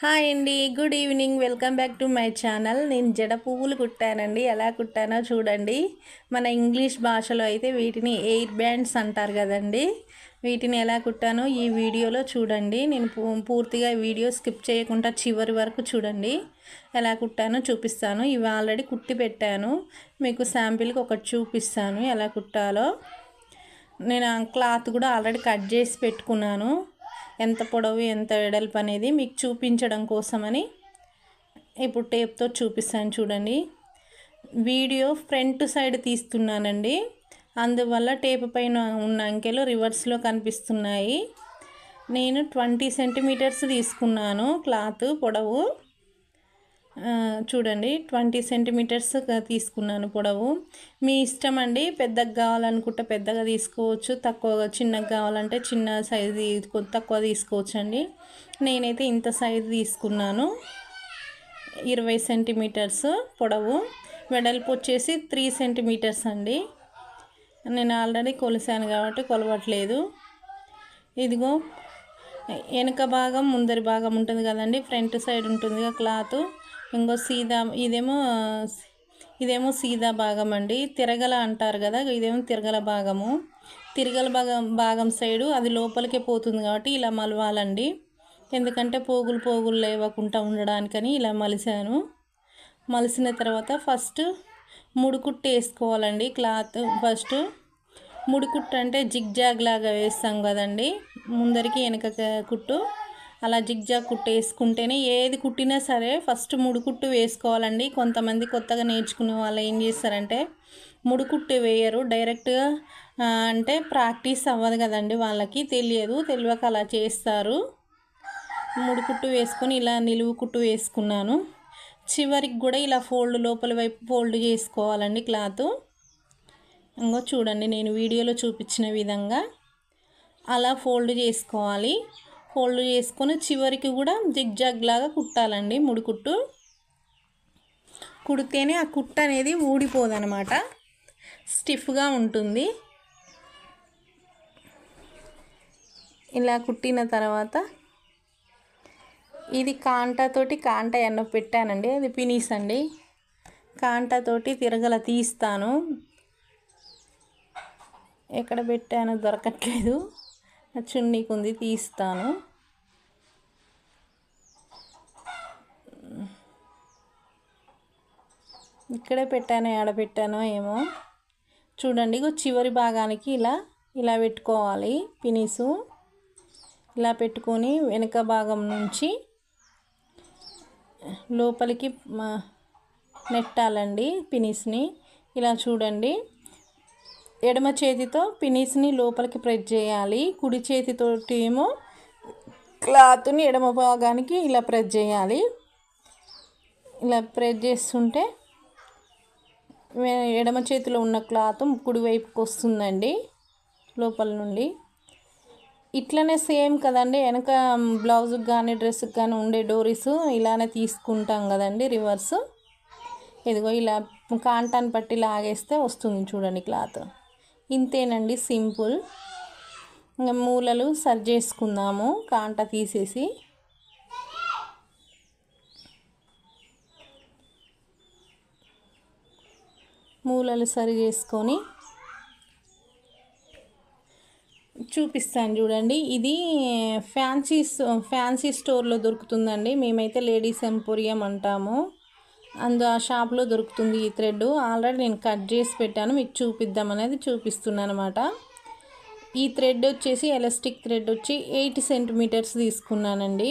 Hi అండి, good evening. Welcome back to my channel. నేను జడ పువ్వులు కుట్టానండి. ఎలా కుట్టానో చూడండి. మన ఇంగ్లీష్ భాషలో అయితే వీటిని ఎయిర్ బ్యాండ్స్ అంటారు కదండి. వీటిని ఎలా కుట్టానో ఈ వీడియోలో చూడండి. నేను పూర్తిగా వీడియో స్కిప్ చేయకుండా చివరి వరకు చూడండి. ఎలా కుట్టానో చూపిస్తాను. ఇవి ఆల్రెడీ కుట్టి పెట్టాను. మీకు శాంపిల్కి ఒకటి చూపిస్తాను ఎలా కుట్టాలో. నేను క్లాత్ కూడా ఆల్రెడీ కట్ చేసి పెట్టుకున్నాను. ఎంత పొడవు ఎంత వెడల్పు అనేది మీకు చూపించడం కోసమని ఇప్పుడు టేప్తో చూపిస్తాను చూడండి. వీడియో ఫ్రంట్ సైడ్ తీస్తున్నానండి, అందువల్ల టేప్ పైన ఉన్న అంకెలు రివర్స్లో కనిపిస్తున్నాయి. నేను 20 సెంటీమీటర్స్ తీసుకున్నాను క్లాత్ పొడవు. చూడండి 20 సెంటీమీటర్స్ తీసుకున్నాను పొడవు. మీ ఇష్టం అండి, పెద్దగా కావాలనుకుంటే పెద్దగా తీసుకోవచ్చు, తక్కువగా చిన్నగా కావాలంటే చిన్న సైజు తక్కువ తీసుకోవచ్చు అండి. నేనైతే ఇంత సైజు తీసుకున్నాను, 20 సెంటీమీటర్స్ పొడవు. వెడల్పు వచ్చేసి 3 సెంటీమీటర్స్ అండి. నేను ఆల్రెడీ కొలిసాను కాబట్టి కొలవట్లేదు. ఇదిగో వెనక భాగం ముందరి భాగం ఉంటుంది కదండి, ఫ్రంట్ సైడ్ ఉంటుంది క్లాత్. ఇంకో సీదా ఇదేమో సీదా భాగం అండి, తిరగల అంటారు కదా, ఇదేమో తిరగల భాగము. తిరగల భాగం సైడు అది లోపలికే పోతుంది కాబట్టి ఇలా మలవాలండి. ఎందుకంటే పోగులు లేవకుండా ఉండడానికని ఇలా మలిసాను. మలిసిన తర్వాత ఫస్ట్ ముడుకుట్టు వేసుకోవాలండి. క్లాత్ ఫస్ట్ ముడికుట్టు అంటే జిగ్జాగ్ లాగా వేస్తాం కదండి, ముందరికి వెనక కుట్టు, అలా జిగ్జాగ్ కుట్టు వేసుకుంటేనే ఏది కుట్టినా సరే ఫస్ట్ ముడికుట్టు వేసుకోవాలండి. కొంతమంది కొత్తగా నేర్చుకునే వాళ్ళు ఏం చేస్తారంటే ముడికుట్టు వేయరు, డైరెక్ట్గా అంటే ప్రాక్టీస్ అవ్వదు కదండి, వాళ్ళకి తెలియక అలా చేస్తారు. ముడికుట్టు వేసుకొని ఇలా నిలువు కుట్టు వేసుకున్నాను. చివరికి కూడా ఇలా లోపల వైపు ఫోల్డ్ చేసుకోవాలండి క్లాత్. ఇంకో చూడండి, నేను వీడియోలో చూపించిన విధంగా అలా ఫోల్డ్ చేసుకోవాలి. ఫోల్డ్ చేసుకొని చివరికి కూడా జిగ్జాగ్ లాగా కుట్టాలండి. ముడికుట్టు కుడితేనే ఆ కుట్టు అనేది ఊడిపోదనమాట, స్టిఫ్గా ఉంటుంది. ఇలా కుట్టిన తర్వాత ఇది కాంటా ఎన్నో పెట్టానండి, అది పినీస్ అండి. కాంటాతోటి తిరగల తీస్తాను. ఎక్కడ పెట్టానో దొరకట్లేదు, చున్నీకి ఉంది, తీస్తాను. ఇక్కడే పెట్టానో ఎక్కడ పెట్టానో ఏమో చూడండి. చివరి భాగానికి ఇలా పెట్టుకోవాలి పినీసు. ఇలా పెట్టుకొని వెనుక భాగం నుంచి లోపలికి నెట్టాలండి పినీస్ని. ఇలా చూడండి, ఎడమ చేతితో పినీస్ని లోపలికి ప్రెస్ చేయాలి, కుడి చేతితో ఏమో క్లాత్ని ఎడమ భాగానికి ఇలా ప్రెస్ చేయాలి. ఇలా ప్రెస్ చేస్తుంటే ఎడమ చేతిలో ఉన్న క్లాత్ కుడివైపుకి వస్తుందండి లోపల నుండి. ఇట్లనే సేమ్ కదండి, వెనక బ్లౌజ్కి కానీ డ్రెస్కి కానీ ఉండే డోరీస్ ఇలానే తీసుకుంటాం కదండి రివర్స్. ఇదిగో ఇలా కాంటాన్ని పట్టి లాగేస్తే వస్తుంది చూడండి క్లాత్. ఇంతేనండి, సింపుల్. ఇంకా మూలలు సరి చేసుకుందాము కాంట తీసేసి. మూలలు సరి చేసుకొని చూపిస్తాను చూడండి. ఇది ఫ్యాన్సీ స్టోర్లో దొరుకుతుందండి, మేమైతే లేడీస్ ఎంపోరియం అంటాము. ఆ షాప్లో దొరుకుతుంది ఈ థ్రెడ్. ఆల్రెడీ నేను కట్ చేసి పెట్టాను, మీకు చూపిద్దామనేది చూపిస్తున్నాను అనమాట. ఈ థ్రెడ్ వచ్చేసి ఎలాస్టిక్ థ్రెడ్ వచ్చి 8 సెంటీమీటర్స్ తీసుకున్నానండి.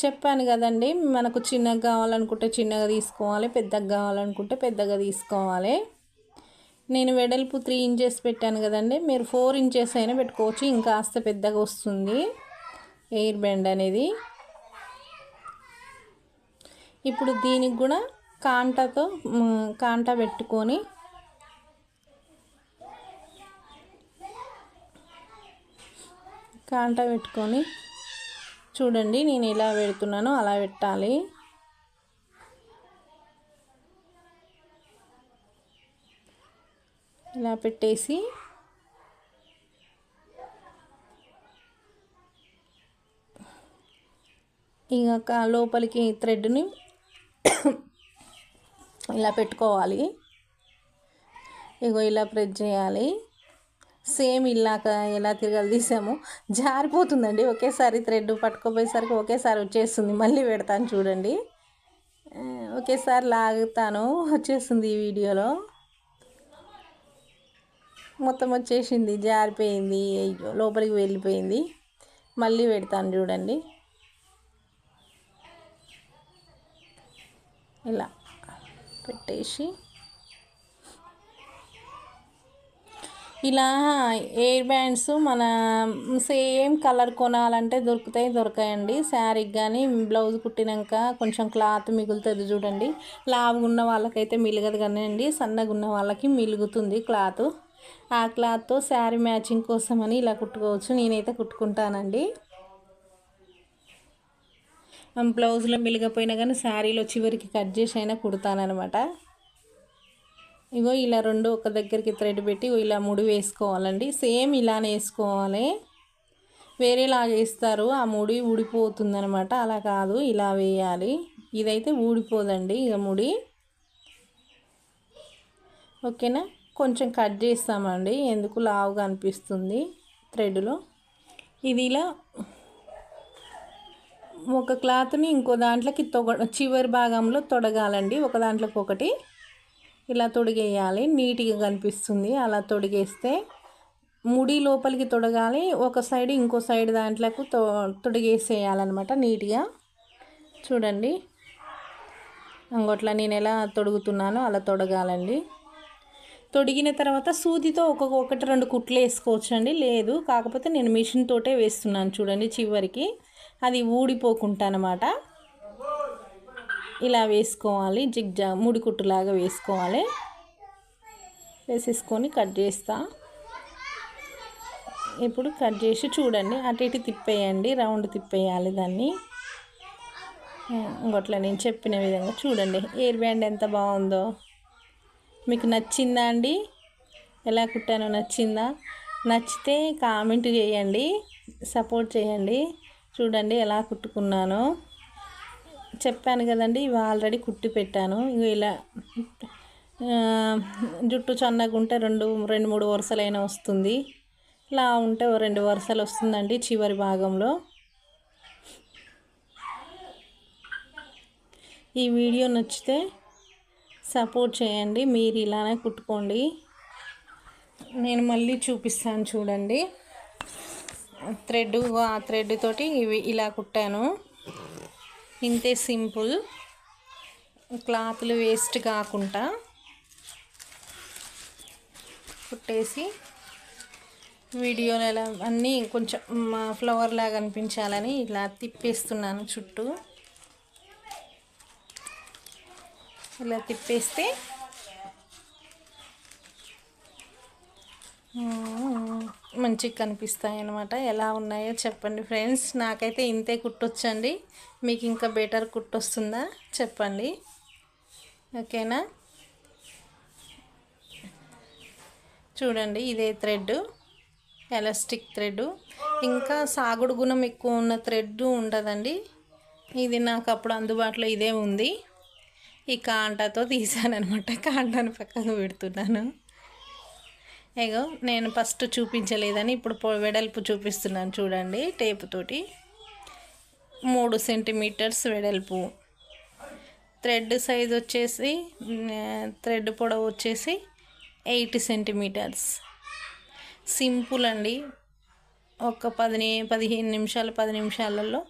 చెప్పాను కదండి, మనకు చిన్నగా కావాలనుకుంటే చిన్నగా తీసుకోవాలి, పెద్దగా కావాలనుకుంటే పెద్దగా తీసుకోవాలి. నేను వెడల్పు 3 ఇంచెస్ పెట్టాను కదండి, మీరు 4 ఇంచెస్ అయినా పెట్టుకోవచ్చు, ఇంకాస్త పెద్దగా వస్తుంది ఎయిర్ బ్యాండ్ అనేది. ఇప్పుడు దీనికి కూడా కాంటా పెట్టుకొని చూడండి, నేను ఎలా పెడుతున్నానో అలా పెట్టాలి. ఇలా పెట్టేసి ఇంకా లోపలికి థ్రెడ్ని ఇలా పెట్టుకోవాలి. ఇగో ఇలా ప్రెస్ చేయాలి. సేమ్ ఇలాక ఎలా తిరగాలి తీసామో జారిపోతుందండి. ఒకేసారి థ్రెడ్ పట్టుకోపోయేసరికి ఒకేసారి వచ్చేస్తుంది. మళ్ళీ పెడతాను చూడండి. ఒకేసారి లాగుతాను వచ్చేస్తుంది. ఈ వీడియోలో మొత్తం వచ్చేసింది, జారిపోయింది, లోపలికి వెళ్ళిపోయింది. మళ్ళీ పెడతాను చూడండి. ఇలా పెట్టేసి ఇలా ఎయిర్ బ్యాండ్స్ మన సేమ్ కలర్ కొనాలంటే దొరకాయండి. శారీకి కానీ బ్లౌజ్ కుట్టినాక కొంచెం క్లాత్ మిగులుతుంది చూడండి. లావుగా ఉన్న వాళ్ళకైతే మిలగదు కానీ అండి, సన్నగా ఉన్న వాళ్ళకి మిలుగుతుంది క్లాత్. ఆ క్లాత్తో శారీ మ్యాచింగ్ కోసమని ఇలా కుట్టుకోవచ్చు. నేనైతే కుట్టుకుంటానండి. బ్లౌజ్లో మిలిగిపోయినా కానీ శారీలో చివరికి కట్ చేసి అయినా కుడతానమాట. ఇగో ఇలా రెండు ఒక దగ్గరికి థ్రెడ్ పెట్టి ఇలా ముడి వేసుకోవాలండి. సేమ్ ఇలానే వేసుకోవాలి. వేరేలాగా వేస్తారు, ఆ ముడి ఊడిపోతుంది అనమాట. అలా కాదు, ఇలా వేయాలి. ఇదైతే ఊడిపోదండి ఇక ముడి. ఓకేనా. కొంచెం కట్ చేస్తామండి, ఎందుకు లావుగా అనిపిస్తుంది థ్రెడ్లో. ఇది ఇలా ఒక క్లాత్ని ఇంకో దాంట్లోకి చివరి భాగంలో తొడగాలండి. ఒక దాంట్లోకి ఒకటి ఇలా తొడిగేయాలి, నీట్గా కనిపిస్తుంది. అలా తొడిగేస్తే ముడి లోపలికి తొడగాలి, ఒక సైడ్ ఇంకో సైడ్ దాంట్లోకి తొడిగేసేయాలన్నమాట నీట్గా. చూడండి అంగొట్లా నేను ఎలా తొడుగుతున్నానో అలా తొడగాలండి. తొడిగిన తర్వాత సూదితో ఒకటి రెండు కుట్లు వేసుకోవచ్చండి. లేదు కాకపోతే నేను మిషన్ తోటే వేస్తున్నాను చూడండి. చివరికి అది ఊడిపోకుండా అన్నమాట. ఇలా వేసుకోవాలి, జిగ్జా ముడి కుట్టులాగా వేసుకోవాలి. వేసేసుకొని కట్ చేస్తా. ఇప్పుడు కట్ చేసి చూడండి, అటు ఇటు తిప్పేయండి, రౌండ్ తిప్పేయాలి దాన్ని. ఇంకొట్లా నేను చెప్పిన విధంగా చూడండి. ఎయిర్ బ్యాండ్ ఎంత బాగుందో. మీకు నచ్చిందా అండి? ఎలా కుట్టానో నచ్చిందా? నచ్చితే కామెంట్ చేయండి, సపోర్ట్ చేయండి. చూడండి ఎలా కుట్టుకున్నానో. చెప్పాను కదండి, ఇవి ఆల్రెడీ కుట్టి పెట్టాను. ఇలా జుట్టు సన్నగా ఉంటే రెండు మూడు వరుసలైనా వస్తుంది. ఇలా ఉంటే 2 వరుసలు వస్తుందండి చివరి భాగంలో. ఈ వీడియో నచ్చితే సపోర్ట్ చేయండి. మీరు ఇలానే కుట్టుకోండి. నేను మళ్ళీ చూపిస్తాను చూడండి. ఆ థ్రెడ్ తోటి ఇవి ఇలా కుట్టాను. ఇంతే, సింపుల్. క్లాత్లు వేస్ట్ కాకుండా కుట్టేసి వీడియోలో ఎలా అన్నీ కొంచెం ఫ్లవర్ లాగా అనిపించాలని ఇలా తిప్పేస్తున్నాను చుట్టూ. ఇలా తిప్పేస్తే మంచిగా కనిపిస్తాయి అన్నమాట. ఎలా ఉన్నాయో చెప్పండి ఫ్రెండ్స్. నాకైతే ఇంతే కుట్టొచ్చండి. మీకు ఇంకా బెటర్ కుట్టొస్తుందా చెప్పండి. ఓకేనా. చూడండి ఇదే థ్రెడ్, ఎలాస్టిక్ థ్రెడ్. ఇంకా సాగుడు గుణం ఎక్కువ ఉన్న థ్రెడ్ ఉండదండి. ఇది నాకు అప్పుడు అందుబాటులో ఇదే ఉంది. ఈ కాంటాతో తీసానమాట. కాంటాను పక్కకు పెడుతున్నాను. ఏగో నేను ఫస్ట్ చూపించలేదని ఇప్పుడు వెడల్పు చూపిస్తున్నాను చూడండి. టేపు తోటి 3 సెంటీమీటర్స్ వెడల్పు. థ్రెడ్ సైజ్ వచ్చేసి, థ్రెడ్ పొడవు వచ్చేసి 8 సెంటీమీటర్స్. సింపుల్ అండి. ఒక 15 నిమిషాలు 10 నిమిషాలలో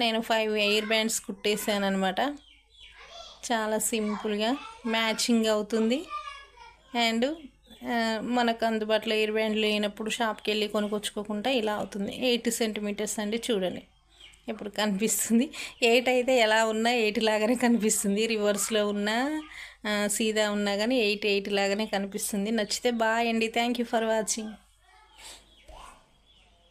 నేను 5 ఎయిర్ బ్యాండ్స్ కుట్టేసాను అనమాట. చాలా సింపుల్గా మ్యాచింగ్ అవుతుంది. అండ్ మనకు అందుబాటులో ఎయిర్ బ్యాండ్ లేనప్పుడు షాప్కి వెళ్ళి కొనుక్కొచ్చుకోకుండా ఇలా అవుతుంది. 8 సెంటీమీటర్స్ అండి. చూడండి ఇప్పుడు కనిపిస్తుంది. 8 అయితే ఎలా ఉన్నా 8 లాగానే కనిపిస్తుంది. రివర్స్లో ఉన్నా సీదా ఉన్నా కానీ 8 లాగానే కనిపిస్తుంది. నచ్చితే బాయ్ అండి. Thank you for watching.